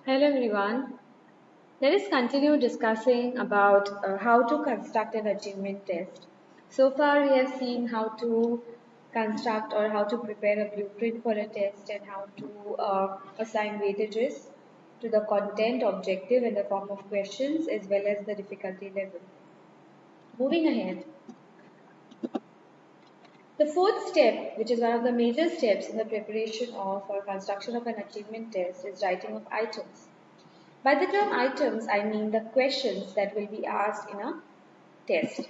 Hello everyone. Let us continue discussing about how to construct an achievement test. So far we have seen how to construct or how to prepare a blueprint for a test and how to assign weightages to the content objective in the form of questions as well as the difficulty level. Moving ahead, the fourth step, which is one of the major steps in the preparation of or construction of an achievement test, is writing of items. By the term items, I mean the questions that will be asked in a test.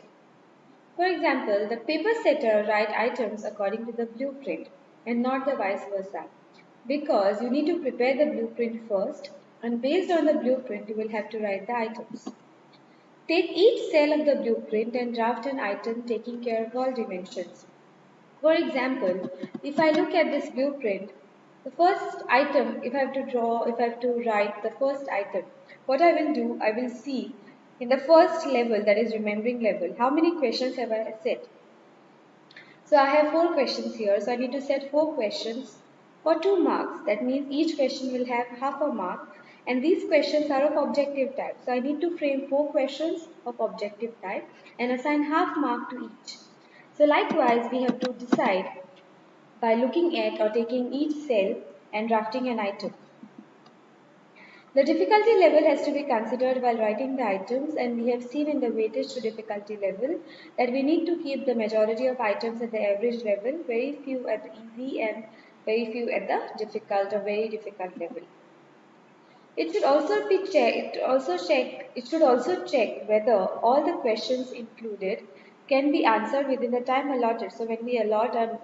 For example, the paper setter write items according to the blueprint and not the vice versa. Because you need to prepare the blueprint first, and based on the blueprint you will have to write the items. Take each cell of the blueprint and draft an item taking care of all dimensions. For example, if I look at this blueprint, the first item, if I have to write the first item, what I will do, I will see in the first level, that is remembering level, how many questions have I set. So I have 4 questions here, so I need to set 4 questions for 2 marks. That means each question will have half a mark, and these questions are of objective type. So I need to frame 4 questions of objective type and assign half mark to each. So likewise, we have to decide by looking at or taking each cell and drafting an item. The difficulty level has to be considered while writing the items, and we have seen in the weightage to difficulty level that we need to keep the majority of items at the average level, very few at the easy and very few at the difficult or very difficult level. It should also be it should also check whether all the questions included can be answered within the time allotted. So when we allot a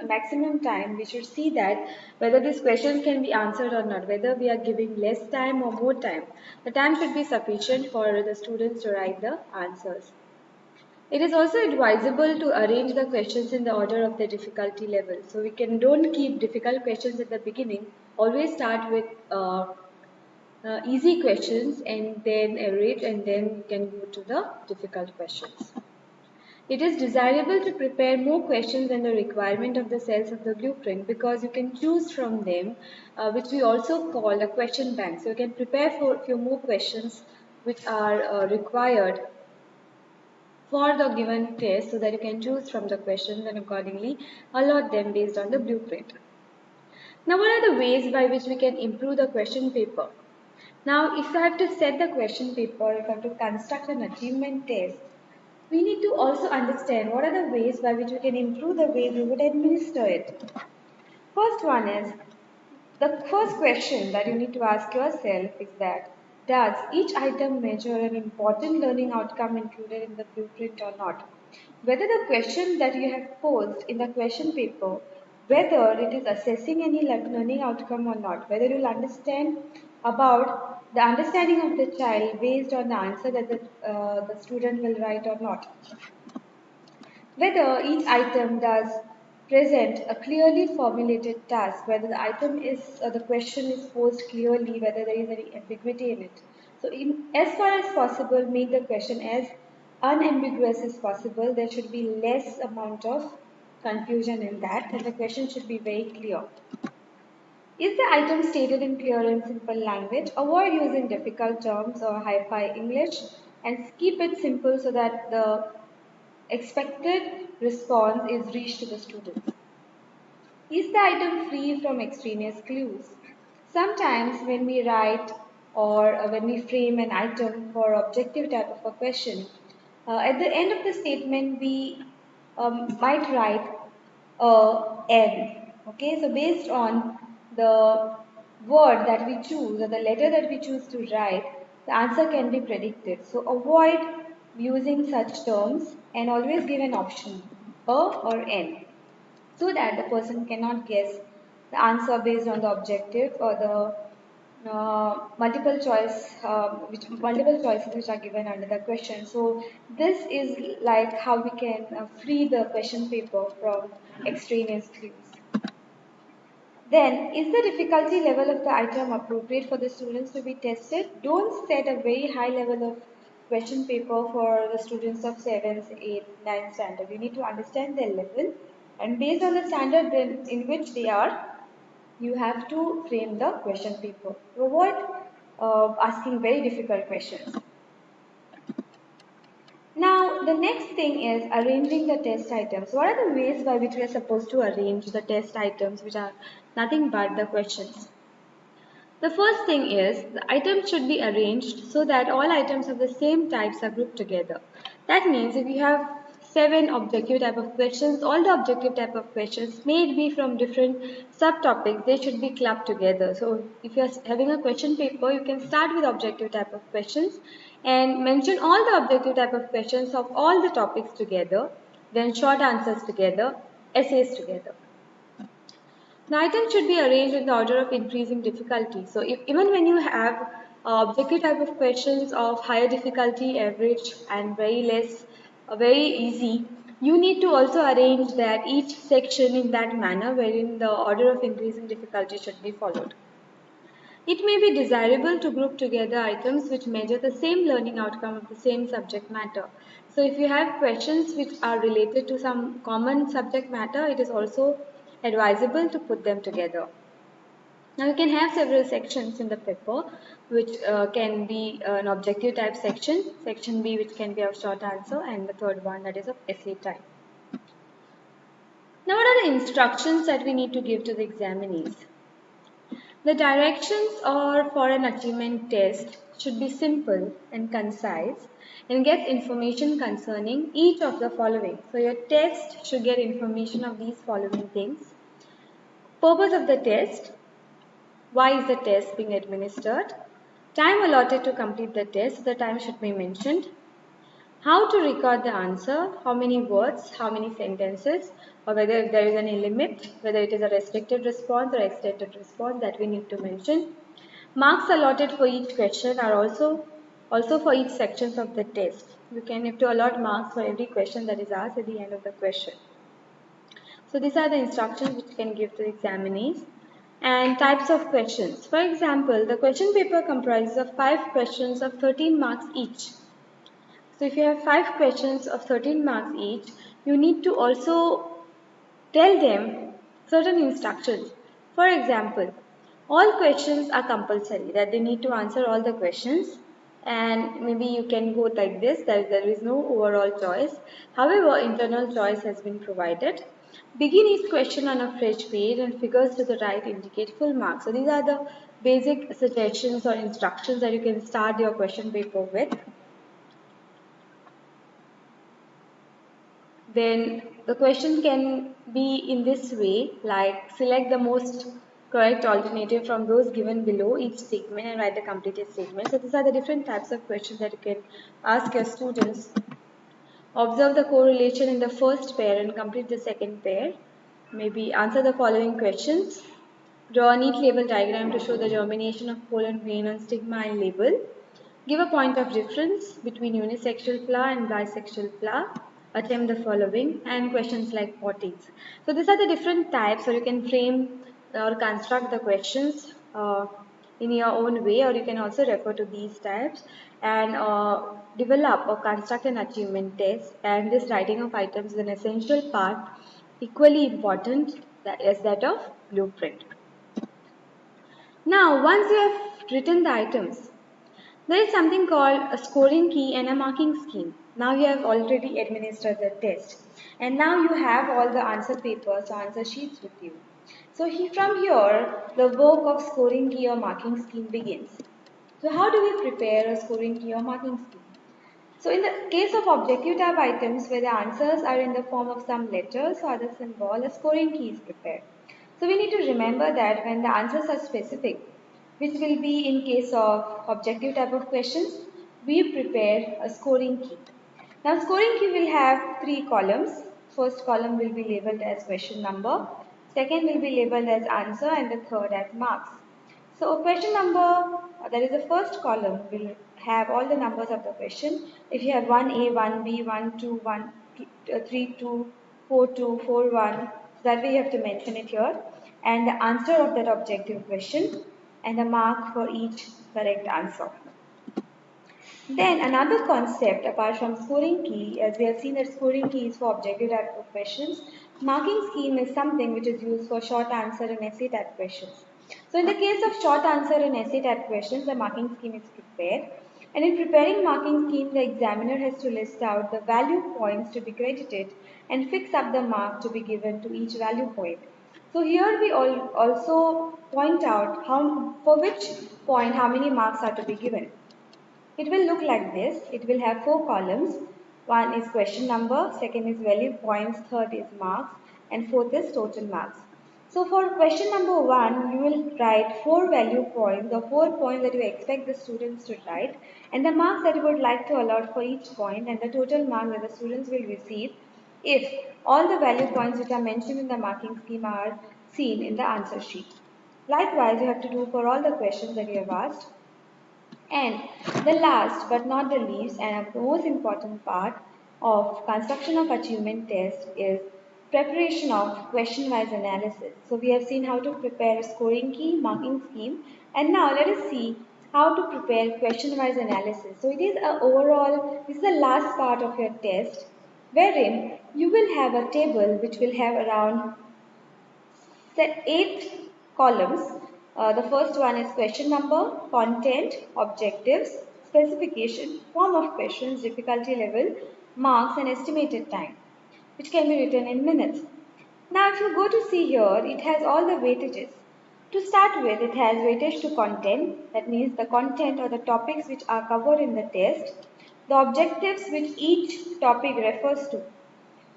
maximum time, we should see that whether these questions can be answered or not, whether we are giving less time or more time. The time should be sufficient for the students to write the answers. It is also advisable to arrange the questions in the order of the difficulty level. So we don't keep difficult questions at the beginning. Always start with easy questions and then average and then you can go to the difficult questions. It is desirable to prepare more questions than the requirement of the cells of the blueprint because you can choose from them, which we also call a question bank. So you can prepare for a few more questions which are required for the given test so that you can choose from the questions and accordingly allot them based on the blueprint. Now, what are the ways by which we can improve the question paper? Now, if I have to set the question paper, if I have to construct an achievement test, we need to also understand what are the ways by which we can improve the way we would administer it. First one is, the first question that you need to ask yourself is that, does each item measure an important learning outcome included in the blueprint or not? Whether the question that you have posed in the question paper, whether it is assessing any learning outcome or not, whether you will understand about the understanding of the child based on the answer that the student will write or not. Whether each item does present a clearly formulated task, whether the item is the question is posed clearly, whether there is any ambiguity in it. So, as far as possible, make the question as unambiguous as possible. There should be less amount of confusion in that, and the question should be very clear. Is the item stated in clear and simple language? Avoid using difficult terms or hi-fi English and keep it simple so that the expected response is reached to the students. Is the item free from extraneous clues? Sometimes when we write or when we frame an item for objective type of a question, at the end of the statement we might write N. Okay, so based on the word that we choose or the letter that we choose to write, the answer can be predicted. So avoid using such terms and always give an option A or N so that the person cannot guess the answer based on the objective or the multiple choices which are given under the question. So this is like how we can free the question paper from extraneous clues. Then, is the difficulty level of the item appropriate for the students to be tested? Don't set a very high level of question paper for the students of 7th, 8th, 9th standard. You need to understand their level and based on the standard in which they are, You have to frame the question paper. Avoid asking very difficult questions. Now, the next thing is arranging the test items. What are the ways by which we are supposed to arrange the test items, which are nothing but the questions? The first thing is the items should be arranged so that all items of the same types are grouped together. That means if you have 7 objective type of questions, all the objective type of questions may be from different subtopics, they should be clubbed together. So if you are having a question paper, you can start with objective type of questions and mention all the objective type of questions of all the topics together, then short answers together, essays together. The items should be arranged in the order of increasing difficulty. So even when you have objective type of questions of higher difficulty, average and very less, very easy, you need to also arrange that each section in that manner wherein the order of increasing difficulty should be followed. It may be desirable to group together items which measure the same learning outcome of the same subject matter. So if you have questions which are related to some common subject matter, it is also advisable to put them together. Now you can have several sections in the paper which can be an objective type section, section B which can be of short answer, and the third one that is of essay type. Now what are the instructions that we need to give to the examinees? The directions or for an achievement test should be simple and concise and get information concerning each of the following. So your test should get information of these following things. Purpose of the test, why is the test being administered, time allotted to complete the test, the time should be mentioned, how to record the answer, how many words, how many sentences, or whether there is any limit, whether it is a restricted response or extended response that we need to mention. Marks allotted for each question are also for each sections of the test. You can have to allot marks for every question that is asked at the end of the question. So these are the instructions which you can give to the examinees. And types of questions. For example, the question paper comprises of 5 questions of 13 marks each. So if you have 5 questions of 13 marks each, you need to also tell them certain instructions. For example, all questions are compulsory, that they need to answer all the questions, and maybe you can go like this, that there is no overall choice. However, internal choice has been provided. Begin each question on a fresh page and figures to the right indicate full marks. So these are the basic suggestions or instructions that you can start your question paper with. Then the question can be in this way, like select the most correct alternative from those given below each statement and write the completed statement. So these are the different types of questions that you can ask your students. Observe the correlation in the first pair and complete the second pair. Maybe answer the following questions. Draw a neat label diagram to show the germination of pollen grain on stigma and label. Give a point of difference between unisexual flower and bisexual flower. Attempt the following and questions like what is. So these are the different types, or you can frame or construct the questions in your own way, or you can also refer to these types and develop or construct an achievement test. And this writing of items is an essential part, equally important as that of blueprint. Now, once you have written the items, there is something called a scoring key and a marking scheme. Now you have already administered the test, and now you have all the answer papers or answer sheets with you. So from here, the work of scoring key or marking scheme begins. So how do we prepare a scoring key or marking scheme? So in the case of objective type items where the answers are in the form of some letters or the symbol, a scoring key is prepared. So we need to remember that when the answers are specific, which will be in case of objective type of questions, we prepare a scoring key. Now scoring key will have 3 columns. First column will be labeled as question number, second will be labeled as answer, and the third as marks. So question number, that is the first column, will have all the numbers of the question. If you have 1A, 1B, 1, 2, 1, 2, 3, 2, 4, 2, 4, 1, that way you have to mention it here. And the answer of that objective question and the mark for each correct answer. Then another concept apart from scoring key, as we have seen that scoring key is for objective type of questions, Marking scheme is something which is used for short answer and essay type questions. So in the case of short answer and essay type questions, the marking scheme is prepared. And in preparing marking scheme, the examiner has to list out the value points to be credited and fix up the mark to be given to each value point. So here we also point out for which point how many marks are to be given. It will look like this. It will have 4 columns. One is question number, second is value points, third is marks, and fourth is total marks. So for question number 1, you will write 4 value points or 4 points that you expect the students to write, and the marks that you would like to allot for each point, and the total marks that the students will receive if all the value points which are mentioned in the marking scheme are seen in the answer sheet. Likewise, you have to do for all the questions that you have asked. And the last but not the least and the most important part of construction of achievement test is preparation of question-wise analysis. So we have seen how to prepare a scoring key, marking scheme, and now let us see how to prepare question-wise analysis. So it is this is the last part of your test wherein you will have a table which will have around set 8 columns. The first one is question number, content, objectives, specification, form of questions, difficulty level, marks and estimated time, which can be written in minutes. Now if you go to see here, it has all the weightages. To start with, it has weightage to content, that means the content or the topics which are covered in the test, the objectives which each topic refers to,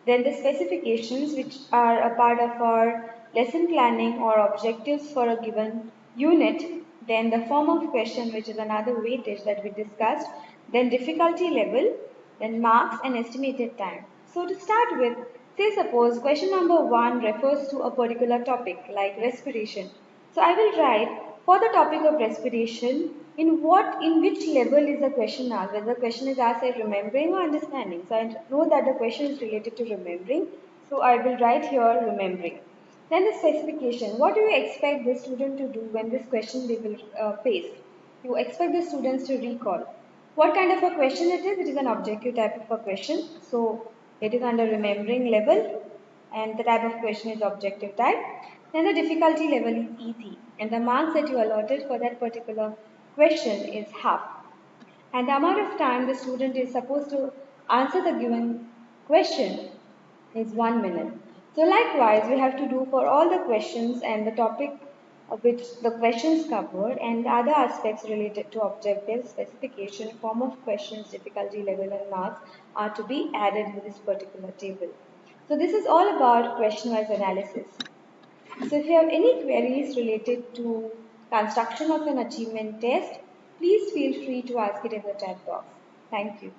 then the specifications which are a part of our lesson planning or objectives for a given unit, then the form of question which is another weightage that we discussed, then difficulty level, then marks and estimated time. So to start with, say suppose question number 1 refers to a particular topic like respiration. So I will write for the topic of respiration, in which level is the question asked, whether the question is asked at remembering or understanding. So I know that the question is related to remembering, so I will write here remembering. Then the specification. What do you expect the student to do when this question they will face? You expect the students to recall. What kind of a question it is? It is an objective type of a question. So it is under remembering level and the type of question is objective type. Then the difficulty level is easy and the marks that you allotted for that particular question is half. And the amount of time the student is supposed to answer the given question is 1 minute. So likewise, we have to do for all the questions and the topic of which the questions covered and the other aspects related to objectives, specification, form of questions, difficulty level and marks are to be added in this particular table. So this is all about question-wise analysis. So if you have any queries related to construction of an achievement test, please feel free to ask it in the chat box. Thank you.